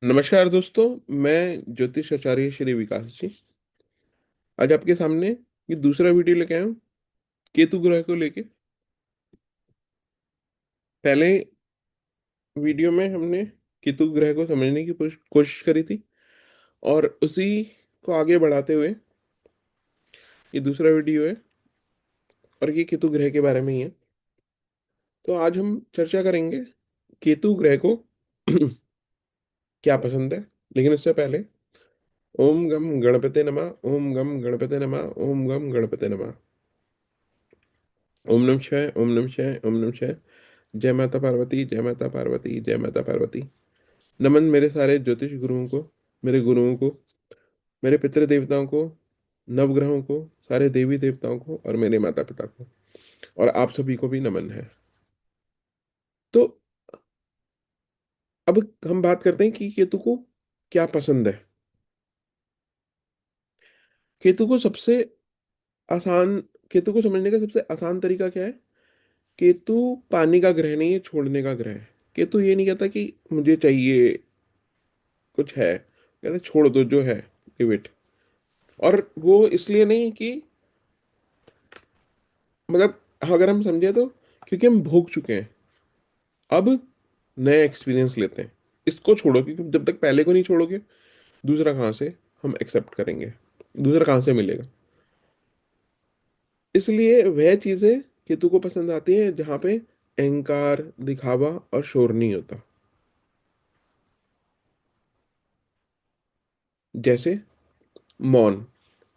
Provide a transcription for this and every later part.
नमस्कार दोस्तों। मैं ज्योतिष आचार्य श्री विकास जी आज आपके सामने ये दूसरा वीडियो लेके आया हूँ केतु ग्रह को लेके। पहले वीडियो में हमने केतु ग्रह को समझने की कोशिश करी थी और उसी को आगे बढ़ाते हुए ये दूसरा वीडियो है और ये केतु ग्रह के बारे में ही है। तो आज हम चर्चा करेंगे केतु ग्रह को क्या पसंद है। लेकिन इससे पहले ओम गम गणपते नमः, ओम गम गणपते नमः, ओम गम गणपते नमः। ओम नमः शिवाय, ओम नमः शिवाय, ओम नमः शिवाय। जय माता पार्वती, जय माता पार्वती, जय माता पार्वती। नमन मेरे सारे ज्योतिष गुरुओं को, मेरे गुरुओं को, मेरे पितृ देवताओं को, नवग्रहों को, सारे देवी देवताओं को और मेरे माता पिता को, और आप सभी को भी नमन है। तो अब हम बात करते हैं कि केतु को क्या पसंद है। केतु को सबसे आसान केतु को समझने का सबसे आसान तरीका क्या है। केतु पानी का ग्रह नहीं है, छोड़ने का ग्रह है। केतु ये नहीं कहता कि मुझे चाहिए कुछ है, कहते छोड़ दो जो है, गिव इट। और वो इसलिए नहीं कि मतलब, अगर हम समझे तो क्योंकि हम भोग चुके हैं, अब नया एक्सपीरियंस लेते हैं। इसको छोड़ो, क्योंकि जब तक पहले को नहीं छोड़ोगे दूसरा कहाँ से हम एक्सेप्ट करेंगे, दूसरा कहाँ से मिलेगा। इसलिए वह चीजें केतु को पसंद आती हैं जहाँ पे अहंकार, दिखावा और शोर नहीं होता। जैसे मौन।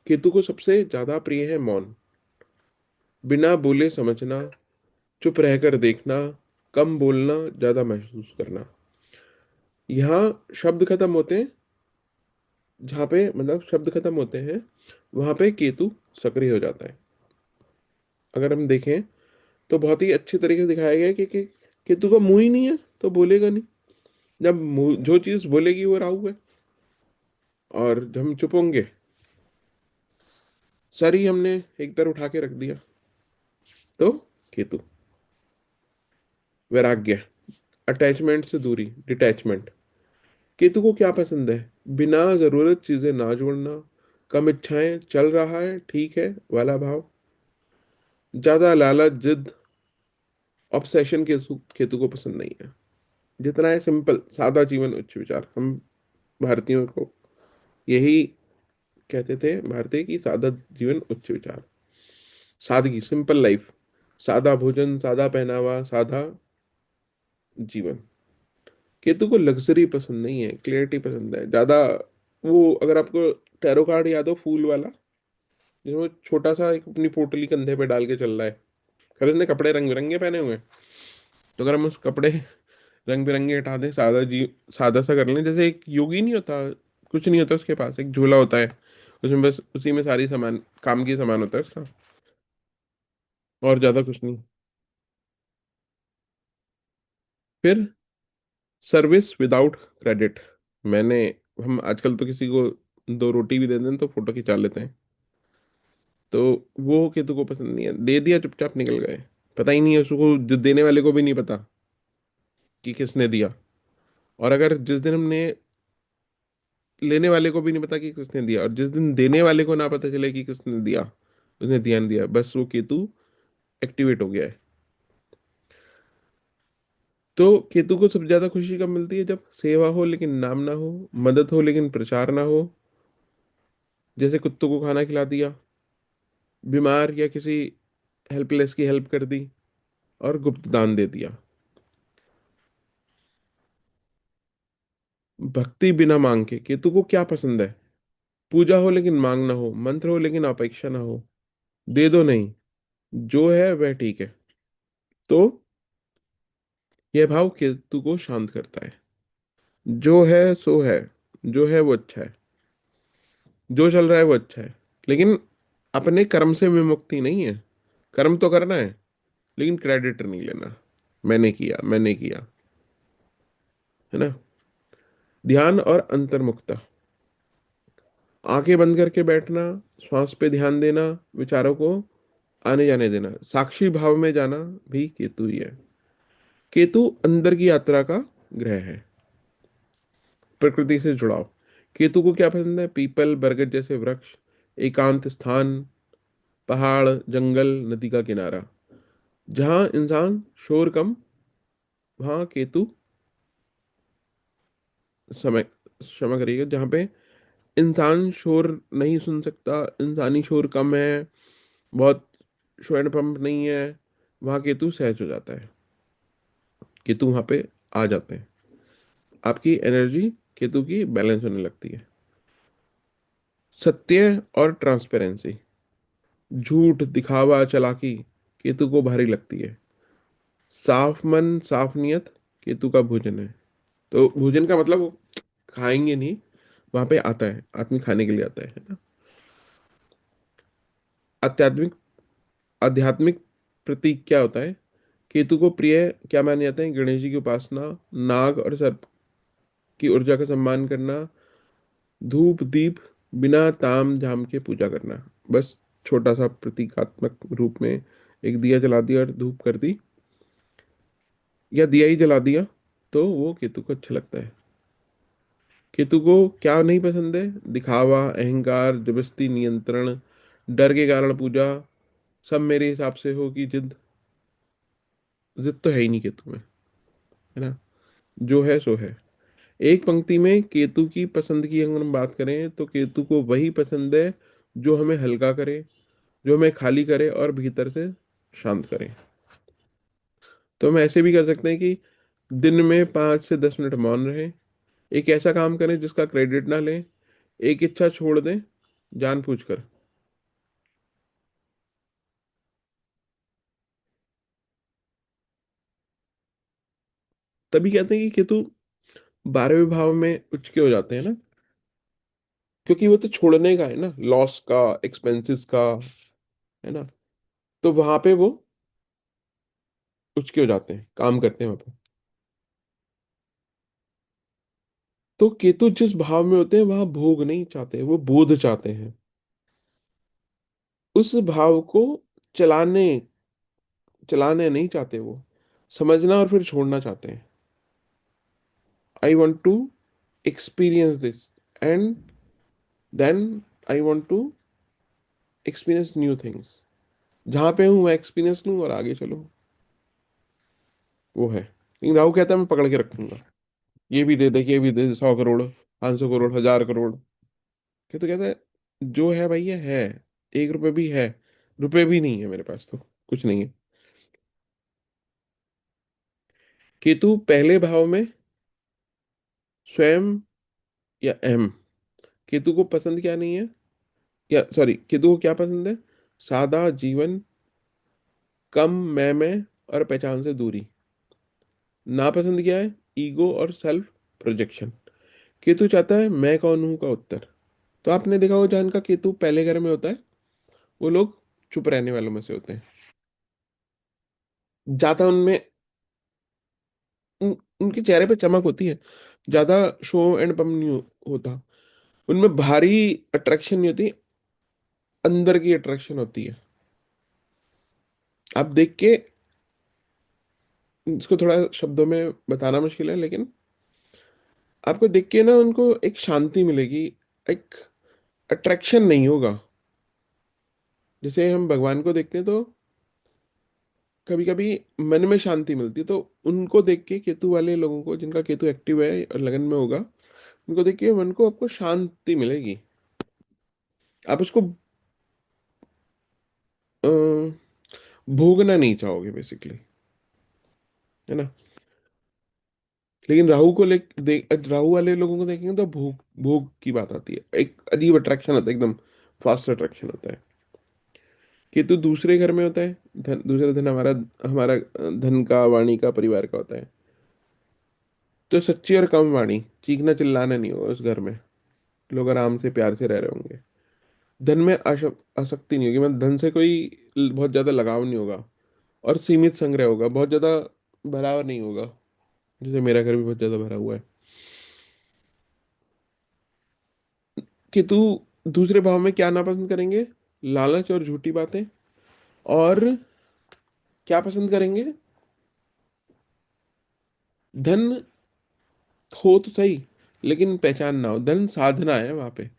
केतु को सबसे ज्यादा प्रिय है मौन। बिना बोले समझना, चुप रहकर देखना, कम बोलना, ज्यादा महसूस करना। यहाँ शब्द खत्म होते हैं, जहाँ पे मतलब शब्द खत्म होते हैं वहां पे केतु सक्रिय हो जाता है। अगर हम देखें तो बहुत ही अच्छे तरीके से दिखाया गया है कि केतु का मुंह ही नहीं है तो बोलेगा नहीं। जब जो चीज बोलेगी वो राहु है, और जब हम चुप होंगे, सर ही हमने एक तरफ उठा के रख दिया, तो केतु। वैराग्य, अटैचमेंट से दूरी, डिटैचमेंट। केतु को क्या पसंद है। बिना जरूरत चीजें ना जोड़ना, कम इच्छाएं, चल रहा है ठीक है वाला भाव। ज्यादा लालच, जिद, ऑब्सेशन केतु को पसंद नहीं है। जितना है सिंपल सादा जीवन उच्च विचार। हम भारतीयों को यही कहते थे, भारतीय की सादा जीवन उच्च विचार, सादगी, सिंपल लाइफ, सादा भोजन, सादा पहनावा, सादा जीवन। केतु को लग्जरी पसंद नहीं है, क्लियरिटी पसंद है ज्यादा। वो अगर आपको टैरो कार्ड याद हो, फूल वाला, जिसमें वो छोटा सा एक अपनी पोटली कंधे पे डाल के चल रहा है, अगर उसने कपड़े रंग बिरंगे पहने हुए हैं, तो अगर हम उस कपड़े रंग बिरंगे हटा दें, सादा सा कर लें, जैसे एक योगी नहीं होता, कुछ नहीं होता उसके पास, एक झोला होता है, उसमें बस उसी में सारी सामान, काम की सामान होता है उसका, और ज्यादा कुछ नहीं। फिर सर्विस विदाउट क्रेडिट। मैंने हम आजकल तो किसी को दो रोटी भी दे दें तो फोटो खिंचा लेते हैं। तो वो केतु को पसंद नहीं है। दे दिया, चुपचाप निकल गए, पता ही नहीं है उसको, देने वाले को भी नहीं पता कि किसने दिया। और अगर जिस दिन हमने, लेने वाले को भी नहीं पता कि किसने दिया, और जिस दिन देने वाले को ना पता चले कि किसने दिया, उसने दिया नहीं दिया, बस वो केतु एक्टिवेट हो गया है। तो केतु को सबसे ज्यादा खुशी कब मिलती है। जब सेवा हो लेकिन नाम ना हो, मदद हो लेकिन प्रचार ना हो, जैसे कुत्तों को खाना खिला दिया, बीमार या किसी हेल्पलेस की हेल्प कर दी, और गुप्त दान दे दिया। भक्ति बिना मांग के। केतु को क्या पसंद है। पूजा हो लेकिन मांग ना हो, मंत्र हो लेकिन अपेक्षा ना हो, दे दो नहीं, जो है वह ठीक है। तो यह भाव केतु को शांत करता है। जो है सो है, जो है वो अच्छा है, जो चल रहा है वो अच्छा है। लेकिन अपने कर्म से विमुक्ति नहीं है। कर्म तो करना है, लेकिन क्रेडिट नहीं लेना, मैंने किया मैंने किया, है ना। ध्यान और अंतर्मुखता। आंखें बंद करके बैठना, श्वास पे ध्यान देना, विचारों को आने जाने देना, साक्षी भाव में जाना, भी केतु ही है। केतु अंदर की यात्रा का ग्रह है। प्रकृति से जुड़ाव। केतु को क्या पसंद है? पीपल, बरगद जैसे वृक्ष, एकांत स्थान, पहाड़, जंगल, नदी का किनारा। जहाँ इंसान शोर कम, वहाँ केतु समय क्षमा करिएगा, जहाँ पे इंसान शोर नहीं सुन सकता, इंसानी शोर कम है, बहुत शोर पंप नहीं है, वहाँ केतु सहज हो जाता है। केतु वहाँ पे आ जाते हैं, आपकी एनर्जी केतु की बैलेंस होने लगती है। सत्य और ट्रांसपेरेंसी, झूठ, दिखावा, चालाकी केतु को भारी लगती है। साफ मन, साफ नियत केतु का भोजन है। तो भोजन का मतलब वो खाएंगे नहीं, वहां पे आता है, आदमी खाने के लिए आता है ना। आध्यात्मिक, आध्यात्मिक प्रतीक क्या होता है? केतु को प्रिय क्या माने जाते हैं? गणेश जी की उपासना, नाग और सर्प की ऊर्जा का सम्मान करना, धूप दीप बिना ताम झाम के पूजा करना। बस छोटा सा प्रतीकात्मक रूप में एक दिया जला दिया और धूप कर दी, या दिया ही जला दिया, तो वो केतु को अच्छा लगता है। केतु को क्या नहीं पसंद है? दिखावा, अहंकार, जबरदस्ती, नियंत्रण, डर के कारण पूजा, सब मेरे हिसाब से हो की जिद। जिद तो है ही नहीं केतु में, है ना। जो है सो है। एक पंक्ति में केतु की पसंद की अगर हम बात करें तो केतु को वही पसंद है जो हमें हल्का करे, जो हमें खाली करे और भीतर से शांत करे। तो हम ऐसे भी कर सकते हैं कि दिन में 5 से 10 मिनट मौन रहे, एक ऐसा काम करें जिसका क्रेडिट ना लें, एक इच्छा छोड़ दें जानबूझकर। तभी कहते हैं कि केतु 12वें भाव में उच्च के हो जाते हैं ना, क्योंकि वो तो छोड़ने का है ना, लॉस का, एक्सपेंसेस का, है ना। तो वहां पे वो उच्च के हो जाते हैं, काम करते हैं वहां पे। तो केतु जिस भाव में होते हैं वहां भोग नहीं चाहते, वो बोध चाहते हैं। उस भाव को चलाने चलाने नहीं चाहते वो, समझना और फिर छोड़ना चाहते हैं। I want to experience this, and then I want to experience new things. जहां पे हूं मैं एक्सपीरियंस लूं और आगे चलो, वो है। लेकिन राहु कहता है मैं पकड़ के रखूंगा, ये भी दे दे, ये भी दे दे, 100 करोड़, 500 करोड़, 1000 करोड़। कि तो कहता है जो है भाई ये है, 1 रुपए भी है, रुपए भी नहीं है मेरे पास तो कुछ नहीं है। केतु पहले भाव में स्वयं या अहम। केतु को पसंद क्या नहीं है, या सॉरी, केतु को क्या पसंद है? सादा जीवन, कम मैं और पहचान से दूरी। नापसंद क्या है? ईगो और सेल्फ प्रोजेक्शन। केतु चाहता है मैं कौन हूं का उत्तर। तो आपने देखा होगा जहाँ इनका केतु पहले घर में होता है, वो लोग चुप रहने वालों में से होते हैं। ज्यादा उनमें उनके चेहरे पे चमक होती है, ज्यादा शो एंड पम नहीं होता। उनमें भारी अट्रैक्शन नहीं होती, अंदर की अट्रैक्शन होती है। आप देख के, इसको थोड़ा शब्दों में बताना मुश्किल है, लेकिन आपको देख के ना उनको एक शांति मिलेगी, एक अट्रैक्शन नहीं होगा। जैसे हम भगवान को देखते हैं तो कभी कभी मन में शांति मिलती है, तो उनको देख के, केतु वाले लोगों को जिनका केतु एक्टिव है और लगन में होगा, उनको देख के मन को आपको शांति मिलेगी। आप उसको अ, भोगना नहीं चाहोगे बेसिकली, है ना। लेकिन राहु को राहु वाले लोगों को देखेंगे तो भोग भोग की बात आती है, एक अजीब अट्रैक्शन होता है, एकदम फास्ट अट्रैक्शन होता है। केतु दूसरे घर में होता है, धन, दूसरा धन हमारा, हमारा धन का, वाणी का, परिवार का होता है। तो सच्ची और कम वाणी, चीखना चिल्लाना नहीं होगा उस घर में, लोग आराम से प्यार से रह रहे होंगे। धन में आसक्ति नहीं होगी, मतलब धन से कोई बहुत ज्यादा लगाव नहीं होगा, और सीमित संग्रह होगा, बहुत ज्यादा भरा नहीं होगा। जैसे मेरा घर भी बहुत ज्यादा भरा हुआ है। केतु दूसरे भाव में क्या नापसंद करेंगे? लालच और झूठी बातें। और क्या पसंद करेंगे? धन हो तो सही, लेकिन पहचान ना हो। धन साधना है वहां पे।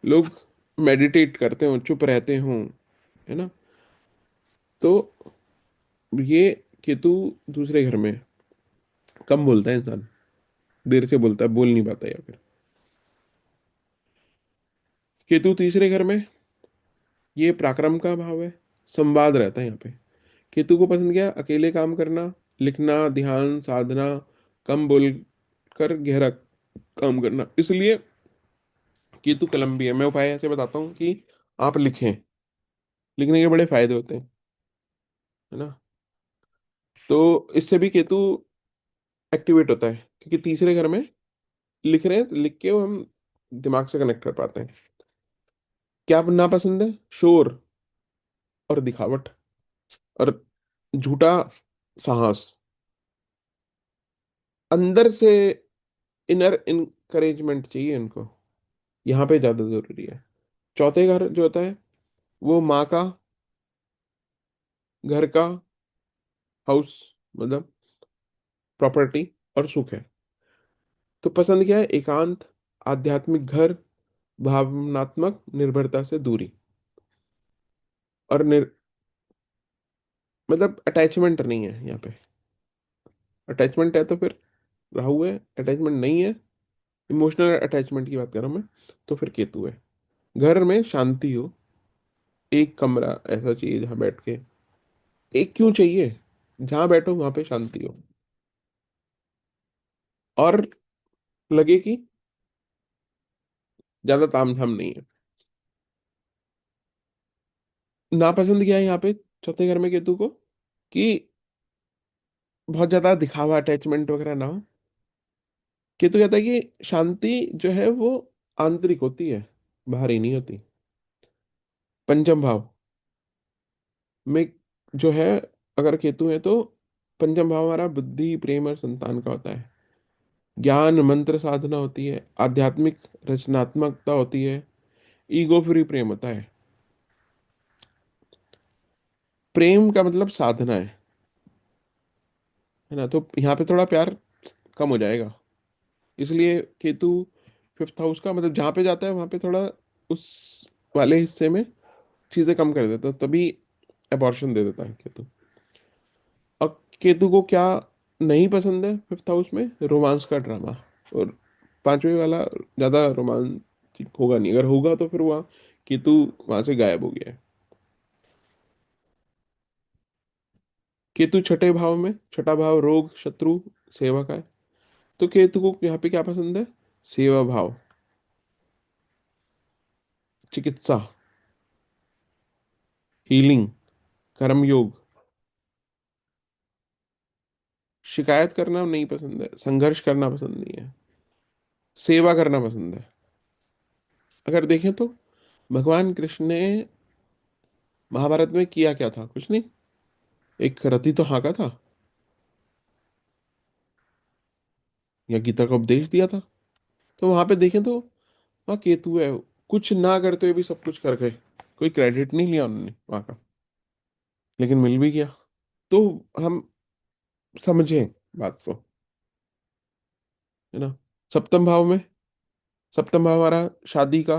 लोग मेडिटेट करते हो, चुप रहते हो, है ना। तो ये केतु दूसरे घर में, कम बोलता है इंसान, देर से बोलता है, बोल नहीं पाता, या फिर केतु तीसरे घर में, ये पराक्रम का भाव है। संवाद रहता है यहाँ पे। केतु को पसंद क्या? अकेले काम करना, लिखना, ध्यान साधना, कम बोल कर गहरा काम करना। इसलिए केतु कलम भी है। मैं उपाय ऐसे बताता हूँ कि आप लिखें। लिखने के बड़े फायदे होते हैं, है ना। तो इससे भी केतु एक्टिवेट होता है, क्योंकि तीसरे घर में लिख रहे हैं, तो लिख के वो हम दिमाग से कनेक्ट कर पाते हैं। क्या नापसंद है? शोर और दिखावट और झूठा साहस। अंदर से इनर इनकरेजमेंट चाहिए इनको, यहाँ पे ज्यादा जरूरी है। चौथे घर जो होता है, वो माँ का, घर का, हाउस, मतलब प्रॉपर्टी और सुख है। तो पसंद क्या है? एकांत, आध्यात्मिक घर, भावनात्मक निर्भरता से दूरी, और मतलब अटैचमेंट नहीं है यहाँ पे। अटैचमेंट है तो फिर राहु है, अटैचमेंट नहीं है, इमोशनल अटैचमेंट की बात कर रहा हूँ मैं, तो फिर केतु है। घर में शांति हो, एक कमरा ऐसा चाहिए जहाँ बैठ के, एक क्यों चाहिए, जहाँ बैठो वहां पे शांति हो, और लगे कि ज्यादा तामझाम नहीं है। नापसंद क्या है यहाँ पे चौथे घर में केतु को? कि बहुत ज्यादा दिखावा, अटैचमेंट वगैरह ना हो। केतु कहता है कि शांति जो है वो आंतरिक होती है, बाहरी नहीं होती। पंचम भाव में जो है, अगर केतु है तो पंचम भाव हमारा बुद्धि, प्रेम और संतान का होता है। ज्ञान मंत्र साधना होती है, आध्यात्मिक रचनात्मकता होती है, ईगो फ्री प्रेम होता है। प्रेम का मतलब साधना है ना। तो यहाँ पे थोड़ा प्यार कम हो जाएगा। इसलिए केतु फिफ्थ हाउस का मतलब जहाँ पे जाता है वहाँ पे थोड़ा उस वाले हिस्से में चीजें कम कर देता है, तभी अबॉर्शन दे देता है केतु। और केतु को क्या नहीं पसंद है फिफ्थ हाउस में? रोमांस का ड्रामा। और पांचवे वाला ज्यादा रोमांटिक होगा नहीं, अगर होगा तो फिर वहाँ केतु वहां से गायब हो गया है। केतु छठे भाव में, छठा भाव रोग, शत्रु, सेवा का है। तो केतु को यहाँ पे क्या पसंद है? सेवा भाव, चिकित्सा, हीलिंग, कर्मयोग। शिकायत करना नहीं पसंद है, संघर्ष करना पसंद नहीं है, सेवा करना पसंद है। अगर देखें तो भगवान कृष्ण ने महाभारत में किया क्या था? कुछ नहीं, एक रति तो हाँका था, या गीता का उपदेश दिया था। तो वहां पे देखें तो वहाँ केतु है, कुछ ना करते हुए भी सब कुछ कर गए। कोई क्रेडिट नहीं लिया उन्होंने वहां का, लेकिन मिल भी गया। तो हम समझें बात को, है ना। सप्तम भाव में, सप्तम भाव हमारा शादी का,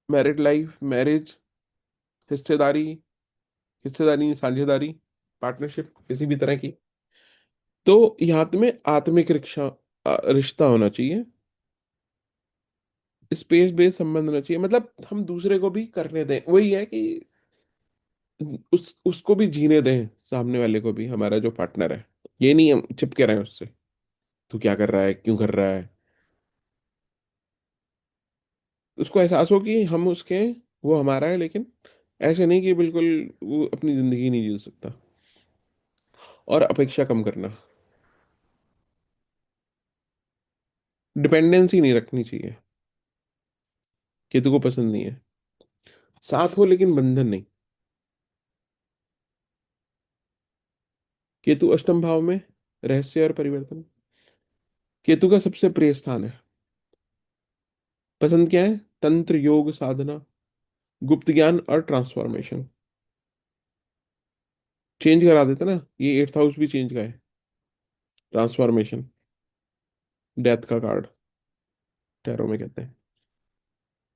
मैरिड लाइफ, मैरिज, हिस्सेदारी, हिस्सेदारी साझेदारी, पार्टनरशिप किसी भी तरह की। तो यहाँ पे में आत्मिक रिश्ता होना चाहिए, स्पेस बेस्ड संबंध होना चाहिए। मतलब हम दूसरे को भी करने दें, वही है कि उसको भी जीने दें, सामने वाले को भी, हमारा जो पार्टनर है। ये नहीं हम चिपके रहे हैं उससे, तू क्या कर रहा है, क्यों कर रहा है। उसको एहसास हो कि हम उसके, वो हमारा है, लेकिन ऐसे नहीं कि बिल्कुल वो अपनी जिंदगी नहीं जी सकता। और अपेक्षा कम करना, डिपेंडेंसी नहीं रखनी चाहिए, केतु को पसंद नहीं है। साथ हो लेकिन बंधन नहीं। केतु अष्टम भाव में, रहस्य और परिवर्तन। केतु का सबसे प्रिय स्थान है। पसंद क्या है? तंत्र, योग, साधना, गुप्त ज्ञान और ट्रांसफॉर्मेशन। चेंज करा देता ना, ये एट्थ हाउस भी चेंज का है। ट्रांसफॉर्मेशन, डेथ का कार्ड। टैरो में कहते हैं।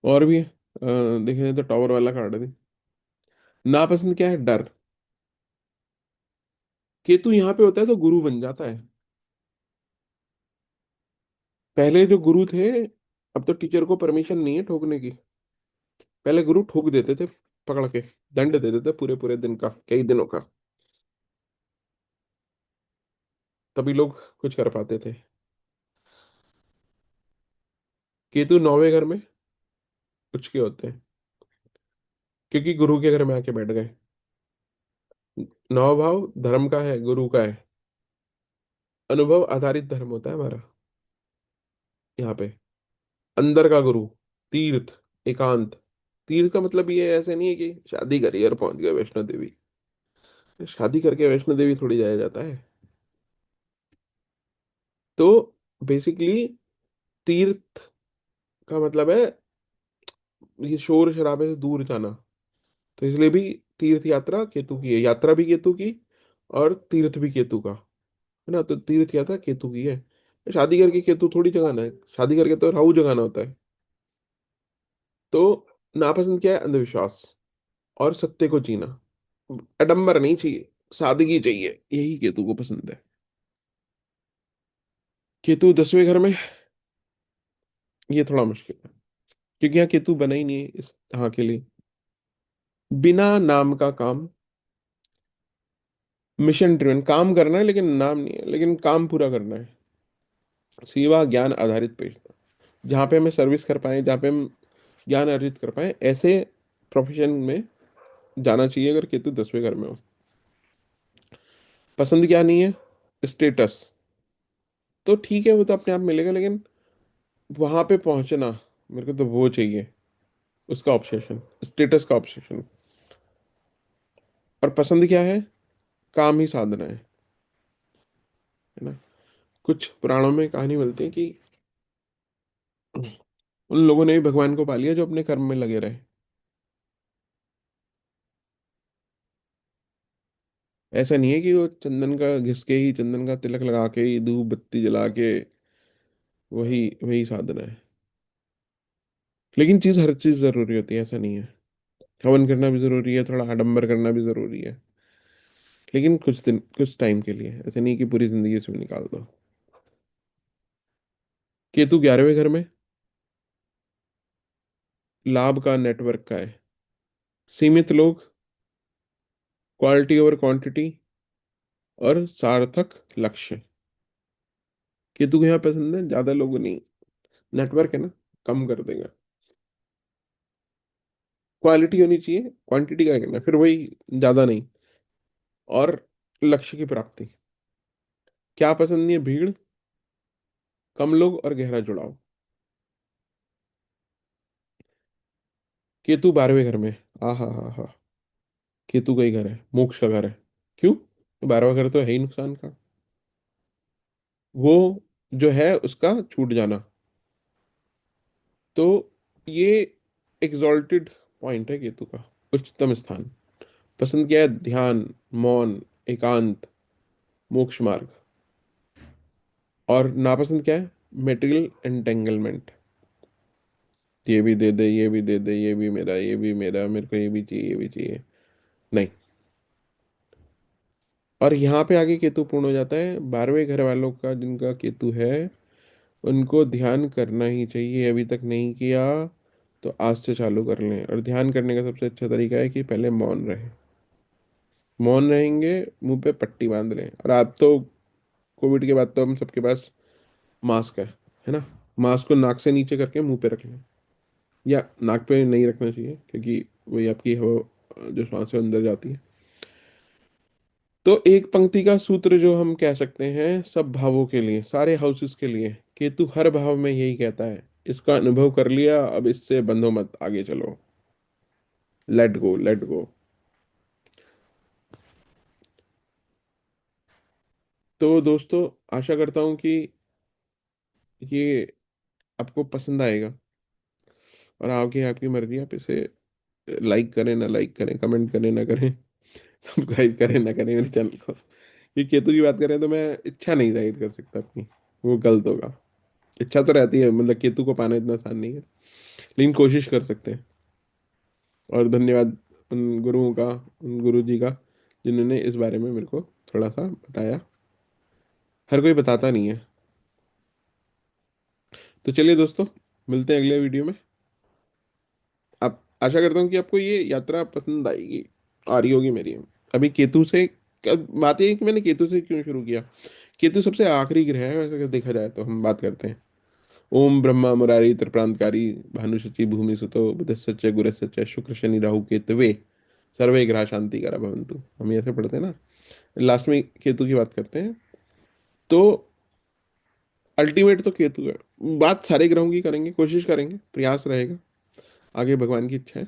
और भी देखें तो टॉवर वाला कार्ड भी। नापसंद क्या है? डर। केतु यहाँ पे होता है तो गुरु बन जाता है। पहले जो गुरु थे, अब तो टीचर को परमिशन नहीं है ठोकने की। पहले गुरु ठोक देते थे पकड़ के, दंड दे देते पूरे पूरे दिन का, कई दिनों का। तभी लोग कुछ कर पाते थे। केतु 9वें घर में कुछ के होते हैं, क्योंकि गुरु के घर में आके बैठ गए। 9वां भाव धर्म का है, गुरु का है। अनुभव आधारित धर्म होता है हमारा यहाँ पे। अंदर का गुरु, तीर्थ, एकांत। तीर्थ का मतलब ये ऐसे नहीं है कि शादी करी और पहुंच गए वैष्णो देवी। शादी करके वैष्णो देवी थोड़ी जाया जाता है। तो बेसिकली तीर्थ का मतलब है ये शोर शराबे से दूर जाना। तो इसलिए भी तीर्थ यात्रा केतु की है, यात्रा भी केतु की और तीर्थ भी केतु का, है ना। तो तीर्थ यात्रा केतु की है। शादी करके केतु थोड़ी जगाना है, शादी करके तो राहु जगाना होता है। तो नापसंद क्या है? अंधविश्वास और सत्य को जीना। आडंबर नहीं चाहिए, सादगी चाहिए, यही केतु को पसंद है। केतु 10वें घर में, ये थोड़ा मुश्किल है, क्योंकि यहाँ केतु बना ही नहीं है इस यहाँ के लिए। बिना नाम का काम, मिशन ड्रिवन काम करना है लेकिन नाम नहीं है, लेकिन काम पूरा करना है। सेवा ज्ञान आधारित पेशा, जहाँ पे हमें सर्विस कर पाए, जहाँ पे हम ज्ञान अर्जित कर पाए, ऐसे प्रोफेशन में जाना चाहिए अगर केतु 10वें घर में हो। पसंद क्या नहीं है? स्टेटस। तो ठीक है, वो तो अपने आप मिलेगा, लेकिन वहां पे पहुंचना, मेरे को तो वो चाहिए, उसका ऑब्सेशन, स्टेटस का ऑब्सेशन। और पसंद क्या है? काम ही साधना है ना। कुछ पुराणों में कहानी मिलती है कि उन लोगों ने भी भगवान को पा लिया जो अपने कर्म में लगे रहे। ऐसा नहीं है कि वो चंदन का घिस के ही, चंदन का तिलक लगा के ही, धूप बत्ती जला के, वही वही साधना है। लेकिन चीज, हर चीज जरूरी होती है ऐसा नहीं है। हवन करना भी जरूरी है, थोड़ा आडंबर करना भी जरूरी है, लेकिन कुछ दिन, कुछ टाइम के लिए, ऐसा नहीं कि पूरी जिंदगी इसमें निकाल दो। केतु 11वें घर में लाभ का, नेटवर्क का है। सीमित लोग, क्वालिटी ओवर क्वांटिटी और सार्थक लक्ष्य। केतु को यहाँ पसंद है, ज्यादा लोग नहीं। नेटवर्क है ना, कम कर देगा। क्वालिटी होनी चाहिए, क्वांटिटी का करना है, फिर वही, ज्यादा नहीं। और लक्ष्य की प्राप्ति। क्या पसंद नहीं है? भीड़, कम लोग और गहरा जुड़ाव। केतु 12वें घर में, आ हा हा हा, केतु का ही घर है, मोक्ष का घर है। क्यों? 12वां घर तो है ही नुकसान का। वो जो है उसका छूट जाना। तो ये एग्जॉल्टेड पॉइंट है केतु का, उच्चतम स्थान। पसंद क्या है? ध्यान, मौन, एकांत, मोक्ष मार्ग। और नापसंद क्या है? Material entanglement. ये भी दे दे, ये भी दे दे, ये भी मेरा, ये भी मेरा, मेरे को ये भी चाहिए, ये भी चाहिए, नहीं। और यहाँ पे आगे केतु पूर्ण हो जाता है 12वें घर वालों का, जिनका केतु है उनको ध्यान करना ही चाहिए। अभी तक नहीं किया तो आज से चालू कर लें। और ध्यान करने का सबसे अच्छा तरीका है कि पहले मौन रहे। मौन रहेंगे, मुंह पे पट्टी बांध लें। और आप तो, कोविड के बाद तो हम सबके पास मास्क है ना। मास्क को नाक से नीचे करके मुंह पे रख लें, या नाक पे नहीं रखना चाहिए, क्योंकि वही आपकी हवा जो सांस है अंदर जाती है। तो एक पंक्ति का सूत्र जो हम कह सकते हैं सब भावों के लिए, सारे हाउसेस के लिए, केतु हर भाव में यही कहता है, इसका अनुभव कर लिया, अब इससे बंधो मत, आगे चलो, लेट गो, लेट गो। तो दोस्तों, आशा करता हूँ कि ये आपको पसंद आएगा। और आगे आपकी मर्जी, आप इसे लाइक करें ना लाइक करें, कमेंट करें ना करें, सब्सक्राइब करें ना करें मेरे चैनल को। ये केतु की बात करें तो मैं इच्छा नहीं जाहिर कर सकता अपनी, वो गलत होगा। इच्छा तो रहती है, मतलब केतु को पाना इतना आसान नहीं है, लेकिन कोशिश कर सकते हैं। और धन्यवाद उन गुरुओं का, उन गुरु जी का, जिन्होंने इस बारे में मेरे को थोड़ा सा बताया। हर कोई बताता नहीं है। तो चलिए दोस्तों, मिलते हैं अगले वीडियो में। आप, आशा करता हूँ कि आपको ये यात्रा पसंद आएगी, आ रही होगी मेरी। अभी केतु से बात ये है कि मैंने केतु से क्यों शुरू किया। केतु सबसे आखिरी ग्रह है वैसे अगर देखा जाए तो, हम बात करते हैं। ओम ब्रह्मा मुरारी त्रिप्रांतकारी भानुशची भूमि सुतो बुधस्य गुरस्य शुक्र शनि राहु केतवे सर्वे ग्रह शांति करा भवन्तु, हम ऐसे पढ़ते हैं ना। लास्ट में केतु की बात करते हैं। तो अल्टीमेट तो केतु है। बात सारे ग्रहों की करेंगे, कोशिश करेंगे, प्रयास रहेगा, आगे भगवान की इच्छा है।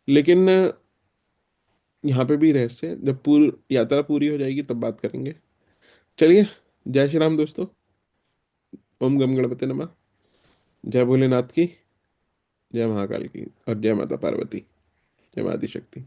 लेकिन यहाँ पे भी रहस्य है, जब पूरी यात्रा पूरी हो जाएगी तब बात करेंगे। चलिए, जय श्री राम दोस्तों। ओम गम गणपति नमः। जय भोलेनाथ की, जय महाकाल की, और जय माता पार्वती, जय माता शक्ति।